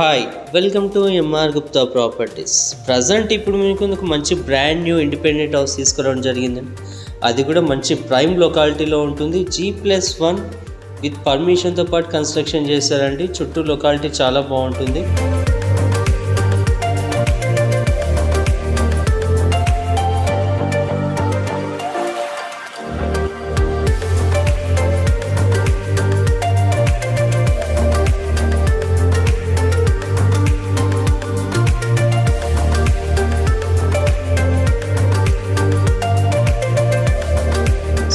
Hi, welcome to MR Gupta properties. Present ఇప్పుడు మీకు ఒక మంచి బ్రాండ్ న్యూ ఇండిపెండెంట్ హౌస్ తీసుకురావడం జరిగిందండి. అది కూడా మంచి ప్రైమ్ లొకాలిటీలో ఉంటుంది. G+1 విత్ పర్మిషన్తో పాటు కన్స్ట్రక్షన్ చేశారండి. చుట్టూ లొకాలిటీ చాలా బాగుంటుంది.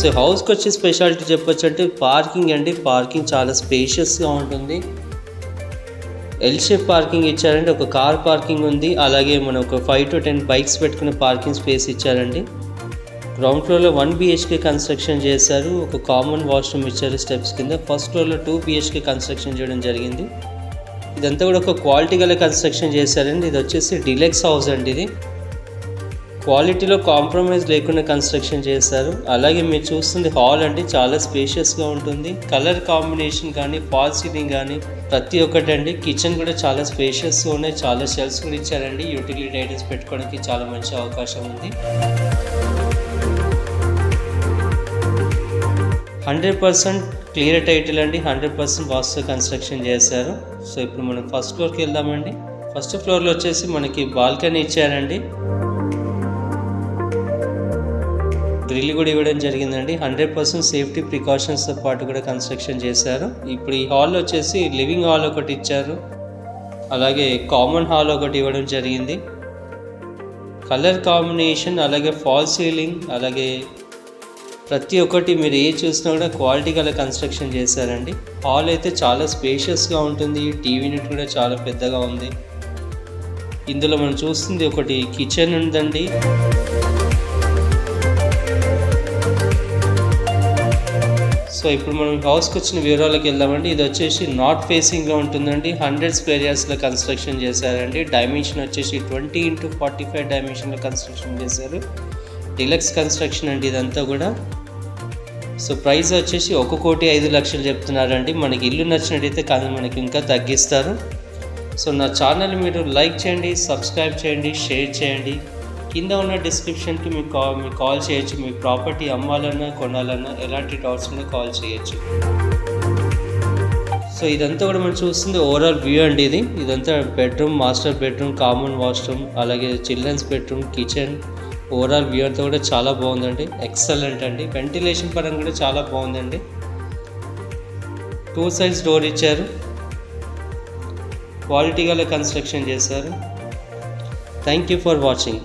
సో హౌస్కి వచ్చే స్పెషాలిటీ చెప్పొచ్చు అంటే పార్కింగ్ అండి. పార్కింగ్ చాలా స్పేషియస్గా ఉంటుంది. ఎల్ షేప్ పార్కింగ్ ఇచ్చారండి. ఒక కార్ పార్కింగ్ ఉంది. అలాగే మనం ఒక 5 to 10 బైక్స్ పెట్టుకునే పార్కింగ్ స్పేస్ ఇచ్చారండి. గ్రౌండ్ ఫ్లోర్లో 1 BHK కన్స్ట్రక్షన్ చేశారు. ఒక కామన్ వాష్రూమ్ ఇచ్చారు స్టెప్స్ కింద. ఫస్ట్ ఫ్లోర్లో 2 BHK కన్స్ట్రక్షన్ చేయడం జరిగింది. ఇదంతా కూడా ఒక క్వాలిటీ గల కన్స్ట్రక్షన్ చేశారండి. ఇది వచ్చేసి డిలెక్స్ హౌస్ అండి. ఇది క్వాలిటీలో కాంప్రమైజ్ లేకుండా కన్స్ట్రక్షన్ చేశారు. అలాగే మీరు చూస్తుంది హాల్ అండి. చాలా స్పేషియస్గా ఉంటుంది. కలర్ కాంబినేషన్ కానీ ఫాల్ సీలింగ్ కానీ ప్రతి ఒక్కటి అండి. కిచెన్ కూడా చాలా స్పేషియస్గా ఉన్నాయి. చాలా షెల్ఫ్స్ కూడా ఇచ్చారండి. యూటిలిటీ ఐటమ్స్ పెట్టుకోవడానికి చాలా మంచి అవకాశం ఉంది. 100% క్లియర్ టైటిల్ అండి. 100% వాస్తు కన్స్ట్రక్షన్ చేశారు. సో ఇప్పుడు మనం ఫస్ట్ ఫ్లోర్కి వెళ్దామండి. ఫస్ట్ ఫ్లోర్లో వచ్చేసి మనకి బాల్కనీ ఇచ్చారండి. గ్రిల్ కూడా ఇవ్వడం జరిగిందండి. 100% సేఫ్టీ ప్రికాషన్స్తో పాటు కూడా కన్స్ట్రక్షన్ చేశారు. ఇప్పుడు ఈ హాల్ వచ్చేసి లివింగ్ హాల్ ఒకటి ఇచ్చారు. అలాగే కామన్ హాల్ ఒకటి ఇవ్వడం జరిగింది. కలర్ కాంబినేషన్ అలాగే ఫాల్ సీలింగ్ అలాగే ప్రతి ఒక్కటి మీరు ఏ చూసినా కూడా క్వాలిటీ గల కన్స్ట్రక్షన్ చేశారండి. హాల్ అయితే చాలా స్పేషియస్గా ఉంటుంది. టీవీ యూనిట్ కూడా చాలా పెద్దగా ఉంది. ఇందులో మనం చూస్తుంది ఒకటి కిచెన్ ఉందండి. సో ఇప్పుడు మనం హౌస్కి వచ్చిన వివరాలకు వెళ్దామండి. ఇది వచ్చేసి నార్త్ ఫేసింగ్లో ఉంటుందండి. 100 స్క్వేర్ యార్డ్స్లో కన్స్ట్రక్షన్ చేశారండి. డైమెన్షన్ వచ్చేసి 20 x 45 డైమెన్షన్లో కన్స్ట్రక్షన్ చేశారు. డిలక్స్ కన్స్ట్రక్షన్ అండి ఇదంతా కూడా. సో ప్రైస్ వచ్చేసి 1,05,00,000 చెప్తున్నారండి. మనకి ఇల్లు నచ్చినట్టయితే కానీ మనకి ఇంకా తగ్గిస్తారు. సో నా ఛానల్ మీరు లైక్ చేయండి, సబ్స్క్రైబ్ చేయండి, షేర్ చేయండి. కింద ఉన్న డిస్క్రిప్షన్కి మీకు కాల్ చేయొచ్చు. మీ ప్రాపర్టీ అమ్మాలన్నా కొనాలన్నా ఎలాంటి డౌట్స్ ఉన్నా కాల్ చేయొచ్చు. సో ఇదంతా కూడా మనం చూస్తుంది ఓవరాల్ వ్యూ అండి. ఇదంతా bedroom, master bedroom, common washroom, అలాగే children's bedroom, kitchen. Overall view అంతా కూడా చాలా బాగుందండి. ఎక్సలెంట్ అండి. వెంటిలేషన్ పరంగా కూడా చాలా బాగుందండి. 2 sides డోర్ ఇచ్చారు. క్వాలిటీ గల కన్స్ట్రక్షన్ చేశారు. Thank you for watching.